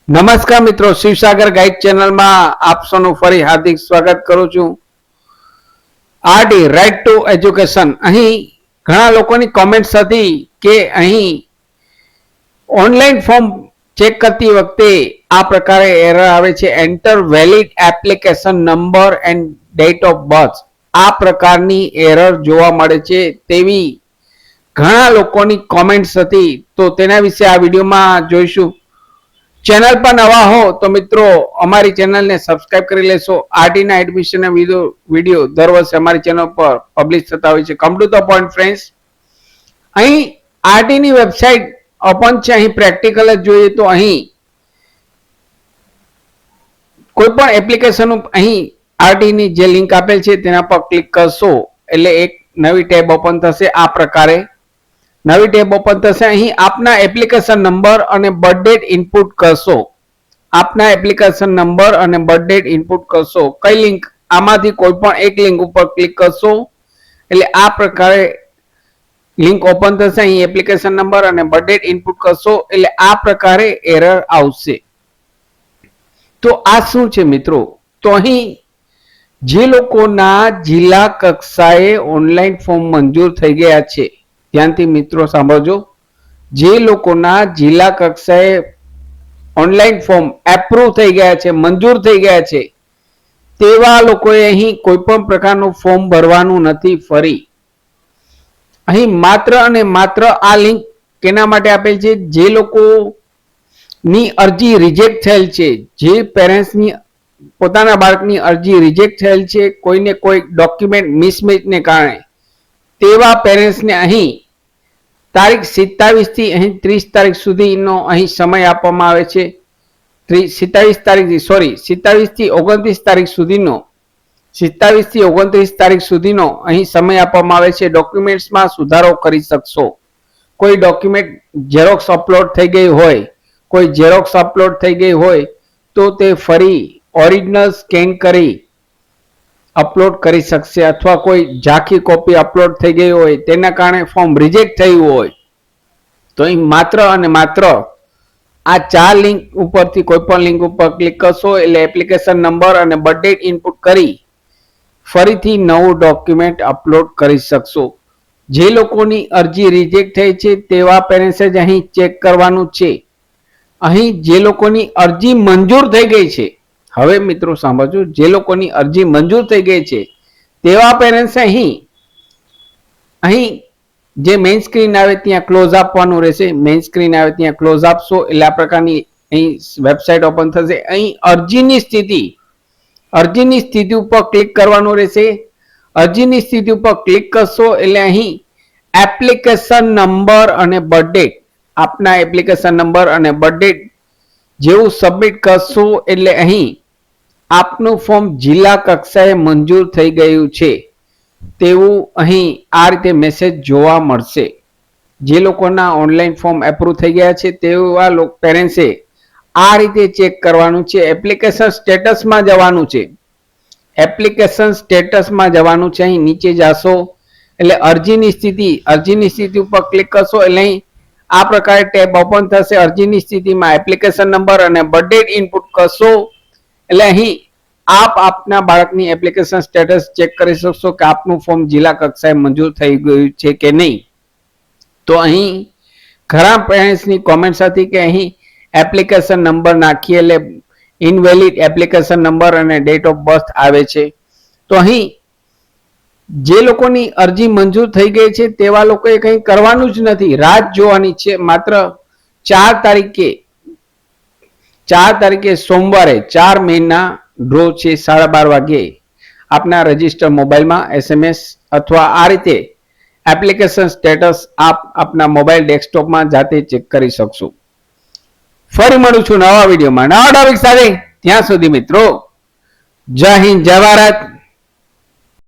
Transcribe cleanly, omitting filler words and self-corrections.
નમસ્કાર મિત્રો, શિવસાગર ગાઈડ ચેનલમાં આપ સૌનું ફરી હાર્દિક સ્વાગત કરું છું. RD right to education. અહીં ઘણા લોકોની કોમેન્ટ્સ હતી કે અહીં ઓનલાઈન ફોર્મ ચેક કરતી વખતે આ પ્રકારે એરર આવે છે, enter valid application number and date of birth. આ પ્રકારની એરર જોવા મળે છે તેવી ઘણા લોકોની કોમેન્ટ્સ હતી. તો તેના વિશે આ વિડીયોમાં જોઈશું. ચેનલ પર નવા હો તો મિત્રો અમારી ચેનલને સબસ્ક્રાઇબ કરી લેશો. આરટીના એડમિશનના વિડીયો દર વર્ષે અમારી ચેનલ પર પબ્લિશ થતા હોય છે. Come to the point friends, અહીં આરટીની વેબસાઇટ ઓપન છે. અહીં પ્રેક્ટિકલ જ જોઈએ તો અહીં કોઈ પણ એપ્લિકેશન અહીં આરટીની જે લિંક આપેલ છે તેના પર ક્લિક કરશો એટલે એક નવી ટેબ ઓપન થશે. આ પ્રકારે નવી ટેબ ઓપન થશે. અહીં આપના એપ્લિકેશન નંબર અને બર્થ ડેટ ઇનપુટ કરશો. આપના એપ્લિકેશન નંબર અને બર્થ ડેટ ઇનપુટ કરશો. કઈ લિંક? આમાંથી કોઈ પણ એક લિંક ઉપર ક્લિક કરશો એટલે આ પ્રકારે લિંક ઓપન થશે. અહીં એપ્લિકેશન નંબર અને બર્થ ડેટ ઇનપુટ કરશો એટલે આ પ્રકારે એરર આવશે. તો આ શું છે મિત્રો? તો અહીં જે લોકોના જિલ્લા કક્ષાએ ઓનલાઈન ફોર્મ મંજૂર થઈ ગયા છે, ધ્યાનથી મિત્રો સાંભળજો, જે લોકોના જિલ્લા કક્ષાએ ઓનલાઈન ફોર્મ એપ્રુવ થઈ ગયા છે, મંજૂર થઈ ગયા છે, તેવા લોકોએ અહીં કોઈ પણ પ્રકારનું ફોર્મ ભરવાનું નથી. ફરી અહીં માત્ર અને માત્ર આ લિંક કેના માટે આપેલ છે? જે લોકોની અરજી રિજેક્ટ થયેલ છે, જે પેરેન્ટ્સની પોતાના બાળકની અરજી રિજેક્ટ થયેલ છે કોઈને કોઈ ડોક્યુમેન્ટ મિસમેચને કારણે, તેવા પેરેન્ટ્સને અહીં તારીખ 27 થી અહીં 30 તારીખ સુધીનો અહીં સમય આપવામાં આવે છે. 27 થી 29 તારીખ સુધીનો 27 થી 29 તારીખ સુધીનો અહીં સમય આપવામાં આવે છે. ડોક્યુમેન્ટ્સમાં સુધારો કરી શકશો. કોઈ ડોક્યુમેન્ટ ઝેરોક્સ અપલોડ થઈ ગઈ હોય, કોઈ ઝેરોક્સ અપલોડ થઈ ગઈ હોય તો તે ફરી ઓરિજિનલ સ્કેન કરી અપલોડ કરી શકશે. અથવા કોઈ ઝાંખી કોપી અપલોડ થઈ ગઈ હોય તેના કારણે ફોર્મ રિજેક્ટ થયું હોય તો અહીં માત્ર અને માત્ર આ 4 લિંક ઉપરથી કોઈ પણ લિંક ઉપર ક્લિક કરશો એટલે એપ્લિકેશન નંબર અને બર્થ ડેટ ઇનપુટ કરી ફરીથી નવું ડોક્યુમેન્ટ અપલોડ કરી શકશો. જે લોકોની અરજી રિજેક્ટ થઈ છે તેવા પેરેન્ટ્સે જ અહીં ચેક કરવાનું છે. અહીં જે લોકોની અરજી મંજૂર થઈ ગઈ છે, હવે મિત્રો સાંભળજો, જે લોકોની અરજી મંજૂર થઈ ગઈ છે તેવા પેરેન્ટ્સ અહીં જે મેઇન સ્ક્રીન આવે ત્યાં ક્લોઝ આપવાનું રહેશે. મેઇન સ્ક્રીન આવે ત્યાં ક્લોઝ આપશો એટલે આ પ્રકારની અહીં વેબસાઇટ ઓપન થશે. અહીં અરજીની સ્થિતિ ઉપર ક્લિક કરવાનું રહેશે. અરજીની સ્થિતિ ઉપર ક્લિક કરશો એટલે અહીં એપ્લિકેશન નંબર અને બર્થ ડેટ, આપના એપ્લિકેશન નંબર અને બર્થ ડેટ જેવું સબમિટ કરશો એટલે અહીં આપનું ફોર્મ જિલ્લા કક્ષાએ મંજૂર થઈ ગયું છે તેવું અહીં આ રીતે મેસેજ જોવા મળશે. જે લોકોના ઓનલાઈન ફોર્મ એપ્રુવ થઈ ગયા છે તેવા પેરેન્ટ્સે આ રીતે ચેક કરવાનું છે. એપ્લિકેશન સ્ટેટસમાં જવાનું છે. એપ્લિકેશન સ્ટેટસમાં જવાનું છે. અહીં નીચે જશો એટલે અરજીની સ્થિતિ ઉપર ક્લિક કરશો એટલે અહીં આ પ્રકારે ટેબ ઓપન થશે. અરજીની સ્થિતિમાં એપ્લિકેશન નંબર અને બર્થ ડેટ ઇનપુટ કરશો એટલે અહીં આપ આપના બાળકની એપ્લિકેશન સ્ટેટસ ચેક કરી શકશો કે આપનું ફોર્મ જિલ્લા કક્ષાએ મંજૂર થઈ ગયું છે કે નહીં. તો અહીં ઘણા પેરેન્ટ્સની કોમેન્ટ્સ હતી કે અહીં એપ્લિકેશન નંબર નાખીએ એટલે ઇનવેલિડ એપ્લિકેશન નંબર અને ડેટ ઓફ બર્થ આવે છે. તો અહીં જે લોકોની અરજી મંજૂર થઈ ગઈ છે તેવા લોકોએ કંઈ કરવાનું જ નથી, રાહ જોવાની છે. માત્ર 4 તારીખે સોમવારે 4 મેના ડ્રો છે 12:30 વાગ્યે આપના રજિસ્ટર મોબાઈલમાં SMS અથવા આ રીતે એપ્લિકેશન સ્ટેટસ આપ આપના મોબાઈલ ડેસ્કટોપમાં જાતે ચેક કરી શકશો. ફરી મળું છું નવા વિડીયોમાં નવા ટોપિક સાથે. ત્યાં સુધી મિત્રો જય હિન્દ, જય ભારત.